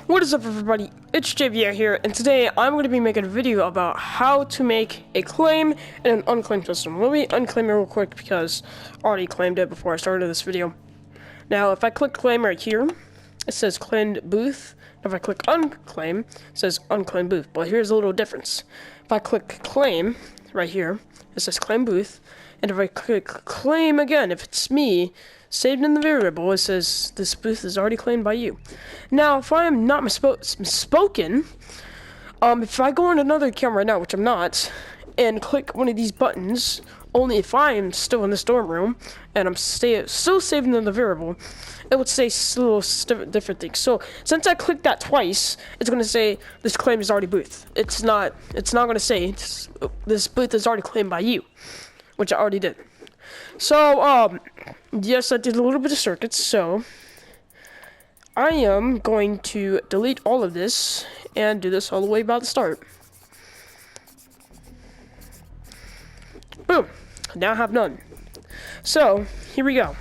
What is up, everybody? It's JVR here, and today I'm going to be making a video about how to make a claim in an unclaimed system. Let me unclaim it real quick because I already claimed it before I started this video. Now, if I click claim right here, it says claimed booth. If I click unclaim, it says unclaimed booth. But here's a little difference. If I click claim right here, it says claim booth. And if I click claim again, if it's me, saved in the variable, it says this booth is already claimed by you. Now, if I am not misspoken, if I go on another account right now, which I'm not, and click one of these buttons, only if I am still in the storm room, and I'm still saving in the variable, it would say little different things. So, since I clicked that twice, it's going to say this claim is already booth. It's not going to say this booth is already claimed by you, which I already did. So, yes, I did a little bit of circuits, so I am going to delete all of this and do this all the way about the start. Boom. Now I have none. So, here we go.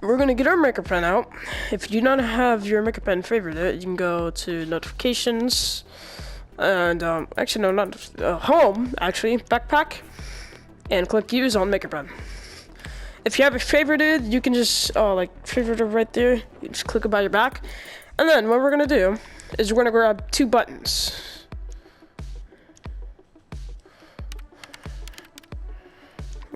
We're going to get our maker pen out. If you do not have your maker pen favorited, you can go to notifications and, actually, no, not home, actually, backpack, and click use on maker pen. If you have it favorited, you can just favorite it right there. You just click it by your back. And then what we're gonna do is we're gonna grab two buttons.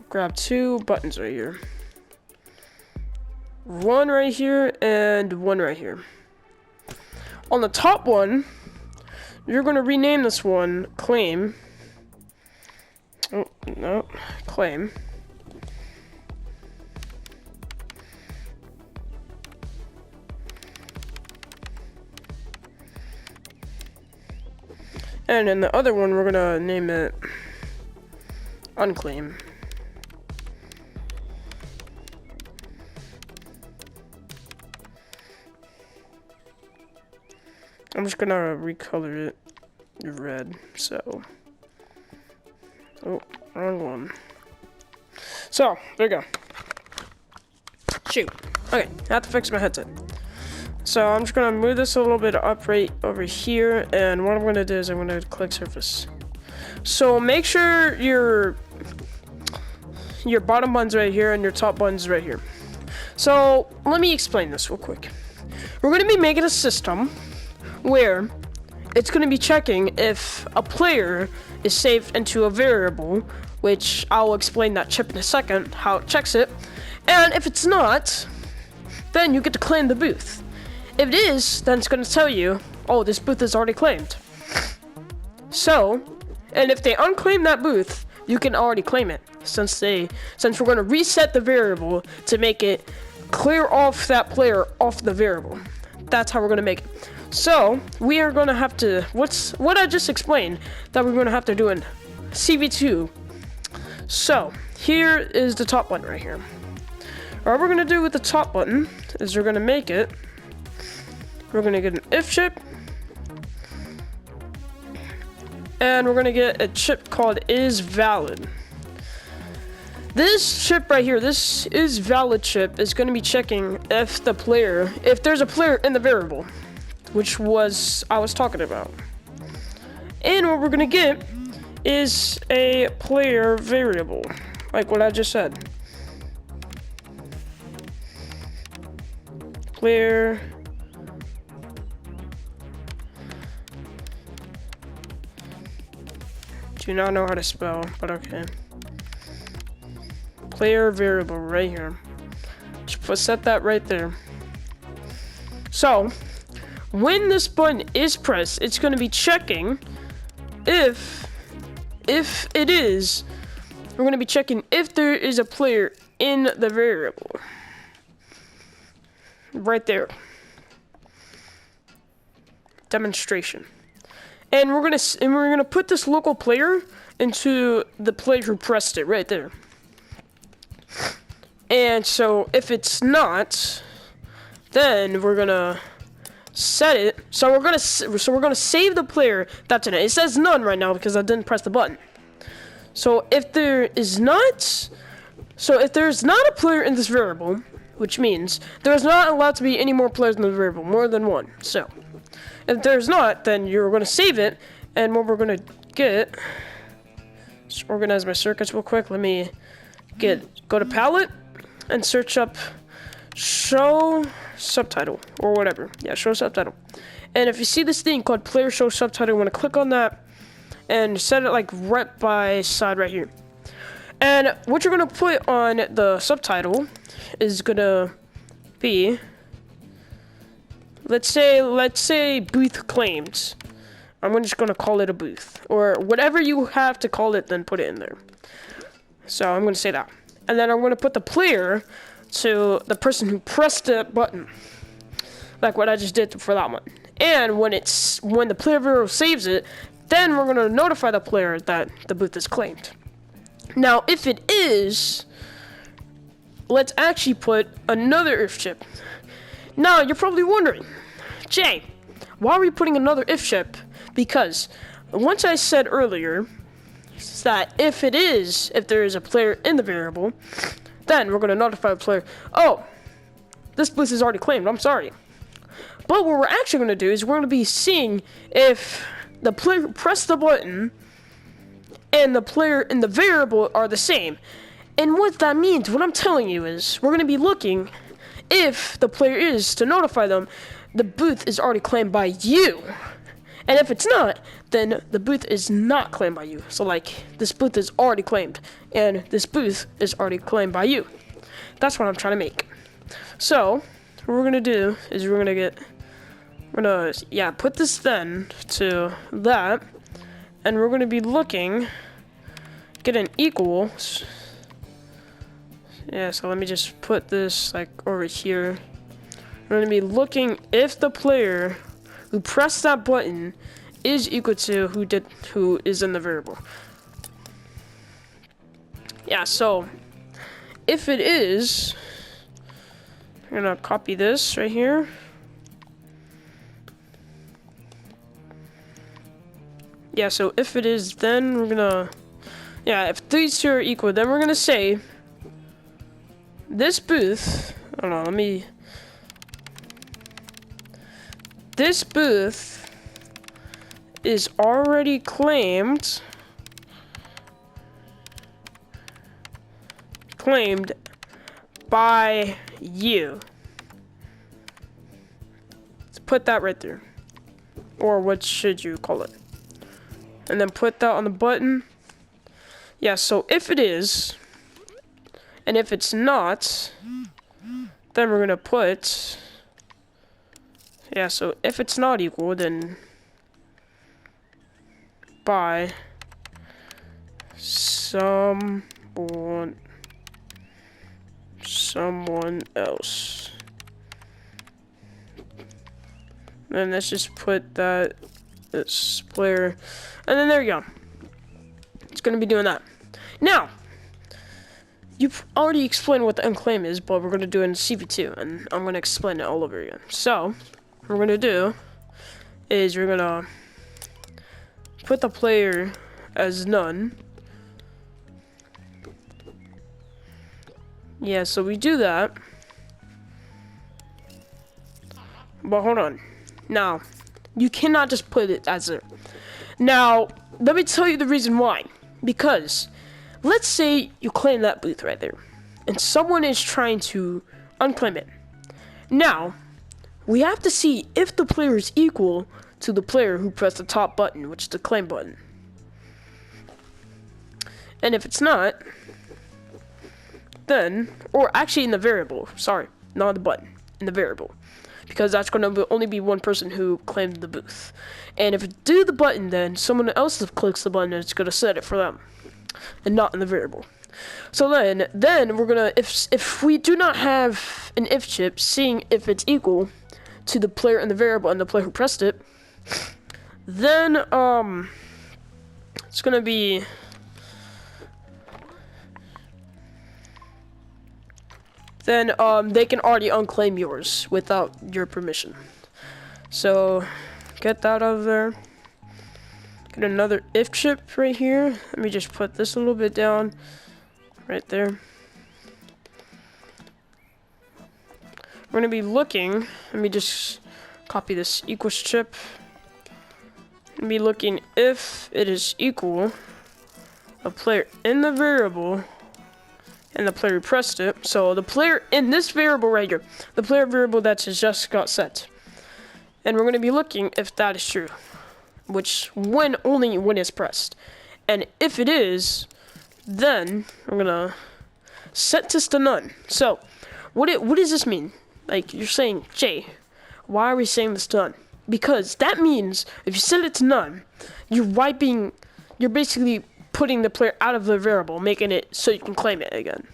Grab two buttons right here. One right here and one right here. On the top one, you're gonna rename this one claim. Oh, no, claim. And in the other one, we're gonna name it Unclaim. I'm just gonna recolor it red, so. Oh, wrong one. So, there you go. Shoot. Okay, I have to fix my headset. So, I'm just gonna move this a little bit up right over here, and what I'm gonna do is I'm gonna click surface. So, make sure your bottom button's right here and your top button's right here. So, let me explain this real quick. We're gonna be making a system where it's going to be checking if a player is saved into a variable, which I'll explain that chip in a second, how it checks it. And if it's not, then you get to claim the booth. If it is, then it's going to tell you, oh, this booth is already claimed. So, and if they unclaim that booth, you can already claim it, since we're going to reset the variable to make it clear off that player off the variable. That's how we're going to make it. So, we are going to have to, what I just explained, that we're going to have to do in CV2. So, here is the top button right here. What we're going to do with the top button is we're going to make it, we're going to get an if chip, and we're going to get a chip called is valid. This chip right here, this is valid chip, is going to be checking if there's a player in the variable, which I was talking about. And what we're gonna get is a player variable, like what I just said. Player do not know how to spell, but okay. Player variable right here. Just set that right there. So, when this button is pressed, it's going to be checking if it is, we're going to be checking if there is a player in the variable. Right there. Demonstration. And we're going to put this local player into the player who pressed it right there. And so if it's not, then we're going to set it. So we're gonna save the player that's in it. It says none right now because I didn't press the button. So if there's not a player in this variable, which means there's not allowed to be any more players in the variable, more than one. So, if there's not, then you're going to save it, and what we're going to get, just organize my circuits real quick. Let me go to palette, and search up show subtitle, or whatever. Yeah, show subtitle. And if you see this thing called player show subtitle, you want to click on that, and set it like right by side right here. And what you're going to put on the subtitle is going to be, let's say booth claimed. I'm just going to call it a booth, or whatever you have to call it, then put it in there. So I'm going to say that. And then I'm going to put the player to the person who pressed the button, like what I just did for that one. And when the player variable saves it, then we're going to notify the player that the booth is claimed. Now, if it is, let's actually put another if chip. Now, you're probably wondering, Jay, why are we putting another if chip? Because once I said earlier that if there is a player in the variable, then we're going to notify the player, oh, this booth is already claimed, I'm sorry. But what we're actually going to do is we're going to be seeing if the player pressed the button and the player in the variable are the same. And what that means, what I'm telling you is, we're going to be looking if the player is to notify them the booth is already claimed by you. And if it's not, then the booth is not claimed by you. So like, this booth is already claimed, and this booth is already claimed by you. That's what I'm trying to make. So, what we're going to do is we're going to put this then to that, and we're going to be looking, get an equals. Yeah, so let me just put this like over here. We're going to be looking if the player who pressed that button is equal to who is in the variable. Yeah, so if it is, I'm gonna copy this right here. Yeah, so if it is, then we're gonna, if these two are equal, then we're gonna say this booth, this booth is already claimed by you. Let's put that right there. Or what should you call it? And then put that on the button. Yeah, so if it is, and if it's not, then we're gonna put, so if it's not equal, then by someone else. Then let's just put this player, and then there you go. It's gonna be doing that. Now, you've already explained what the unclaim is, but we're gonna do it in CV2, and I'm gonna explain it all over again. So, what we're gonna do is we're gonna put the player as none. Yeah, so we do that. But hold on. Now, you cannot just put it as a... Now, let me tell you the reason why. Because, let's say you claim that booth right there, and someone is trying to unclaim it. Now, we have to see if the player is equal to the player who pressed the top button, which is the claim button. And if it's not, then, or actually in the variable, sorry, not the button, in the variable. Because that's going to only be one person who claimed the booth. And if you do the button, then someone else clicks the button and it's going to set it for them. And not in the variable. So then we're going to, if we do not have an if chip, seeing if it's equal to the player in the variable and the player who pressed it, then it's gonna be they can already unclaim yours without your permission. So get that out of there. Get another if chip right here. Let me just put this a little bit down right there. we're gonna be looking. Let me just copy this equals chip. And be looking if it is equal a player in the variable and the player who pressed it. So the player in this variable right here, the player variable that just got set. And we're going to be looking if that is true, which only when it's pressed. And if it is, then we're going to set this to none. So what does this mean? Like, you're saying, Jay, why are we saying this to none? Because that means if you set it to none, you're basically putting the player out of the variable, making it so you can claim it again.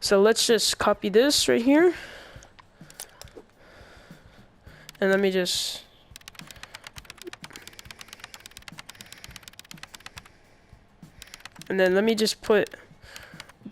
So let's just copy this right here. And let me just... And then let me just put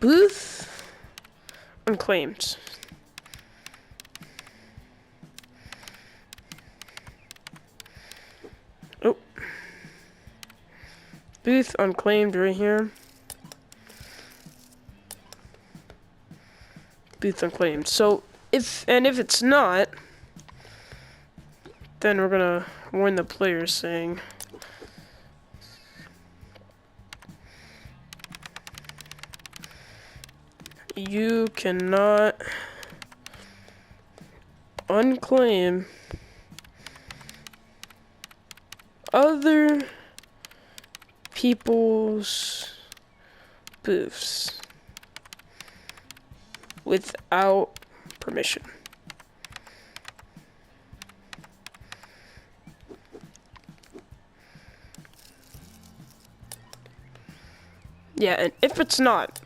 booth unclaimed. Oh. Booth unclaimed right here. Booth unclaimed. So if it's not, then we're gonna warn the player saying you cannot unclaim other people's booths without permission. Yeah, and if it's not,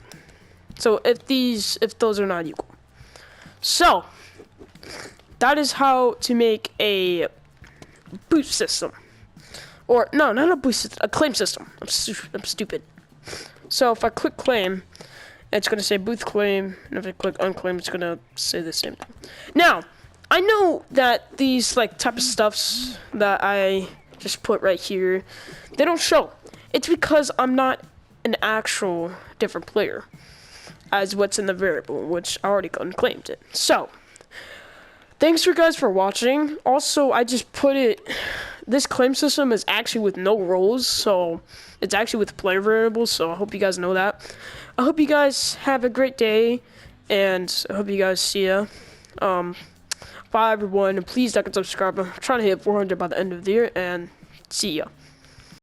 so if those are not equal. So that is how to make a boot system. Or, no, not a boost system, a claim system. I'm stupid. So if I click claim, it's going to say booth claim, and if I click unclaim, it's going to say the same thing. Now, I know that these, like, type of stuffs that I just put right here, they don't show. It's because I'm not an actual different player as what's in the variable, which I already unclaimed it. So, thanks you guys for watching. Also, I just put it... This claim system is actually with no roles, so it's actually with player variables, so I hope you guys know that. I hope you guys have a great day, and I hope you guys see ya. Bye, everyone, and please like and subscribe. I'm trying to hit 400 by the end of the year, and see ya.